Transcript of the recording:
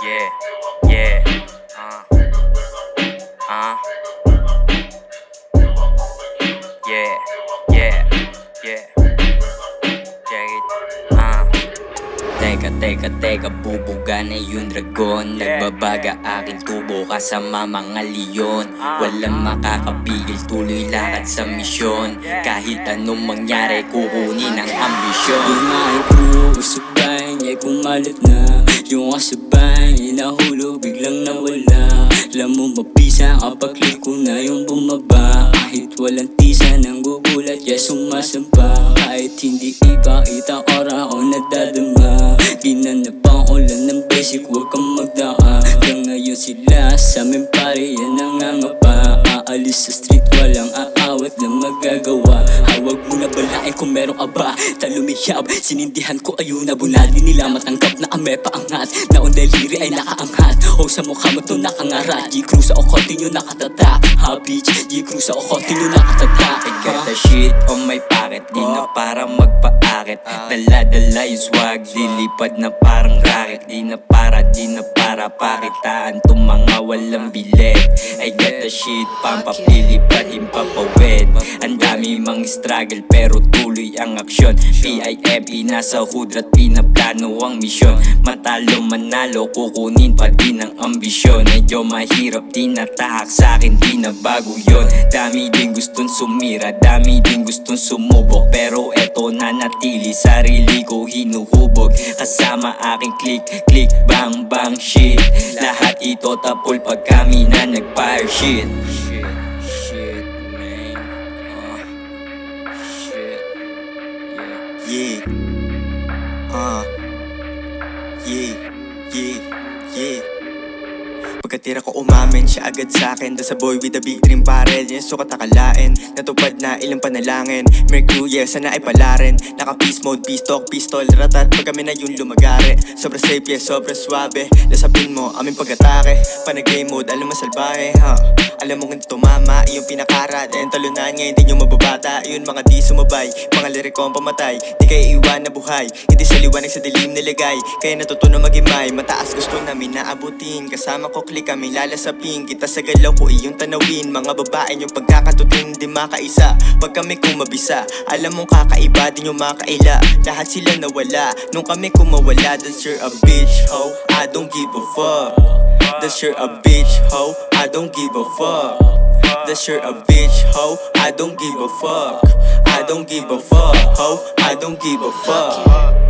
Yeah, yeah, uh, yeah, yeah, yeah, check it, Teka, bubuga na yung dragon. Nagbabaga aking tubo kasama mga leon. Walang makakapigil, tuloy lakad sa misyon. Kahit anong mangyari, kukunin ang ambisyon. Yung aking crew, usabay niya'y pumalit na. Yung kasabay, inahulog, biglang nawala. Alam mo mabisa kapag click ko na yung bumaba. Kahit walang tisa nang gugulat, yeah sumasampa. Kahit hindi ipakita ora o nadadama. Ginanap ang ulan ng basic, huwag kang magdaka. Hanggang ngayon sila sa amin pare, yan nangangapa. Aalis sa street, walang aawat na magagawa. Hawag mo na balain kung meron ka ba. Talumihab, sinindihan ko ayun na bunali nila. Matanggap na ame paangat, na on deliri ay nakaangat. O sa mukha mo to nakangarat. G-crew sa okote nyo nakatata. Ha bitch, G-crew sa okote nyo nakatata. I got the shit on my pocket, di na parang magpaakit. Dala-dala yung swag, lilipad na parang racket. Di na para pakitaan to mga walang bilet. I got the shit, pampapilipad, impapawid. Ang dami mang struggle pero tuloy ang aksyon. PIMP nasa hudrat, pinaplano ang misyon. Matalo manalo, kukunin pa din ang ambisyon. Medyo mahirap, di natahak sa'kin, di na bago yun. Dami din gustong sumira, dami din gustong sumubok. Pero eto na natili, sarili ko hinuhubog. Kasama aking click, bang bang shit. Lahat ito tapol pag kami na nag-fire shit. Shit, man. Shit. Yeah. Yeah. Pagkatira ko umamin, siya agad sa'kin. Da sa boy with a big dream barrel, yan sukat akalain. Natupad na ilang panalangin. Mercury, sana ay palarin. Naka peace mode, peace talk, pistol, ratat. Pag kami na yung lumagari, sobra safe, yeah, sobra suabe. Lasapin mo, aming pag-atake. Panag-game mode, alam mo salbahe, Alam mo kung tumama, iyong pinakarat. And talunan ngayon, di nyo mababata. Yun mga di sumabay, mga lirikong pamatay. Di kayo iwan na buhay, hindi sa liwanag sa dilim nilagay. Kaya natutunan magimay, mataas gusto namin naabutin. Kasama ko click kami lalasapin. Kita sa galaw ko iyong tanawin. Mga babae yung pagkakatutin, di makaisa. Pag kami kumabisa, alam mong kakaiba, di nyo makaila. Lahat sila nawala, nung kami kumawala. That's you're a bitch, ho, I don't give a fuck. That's you're a bitch, ho, I don't give a fuck. That's you're a bitch, ho, I don't give a fuck. I don't give a fuck, ho, I don't give a fuck.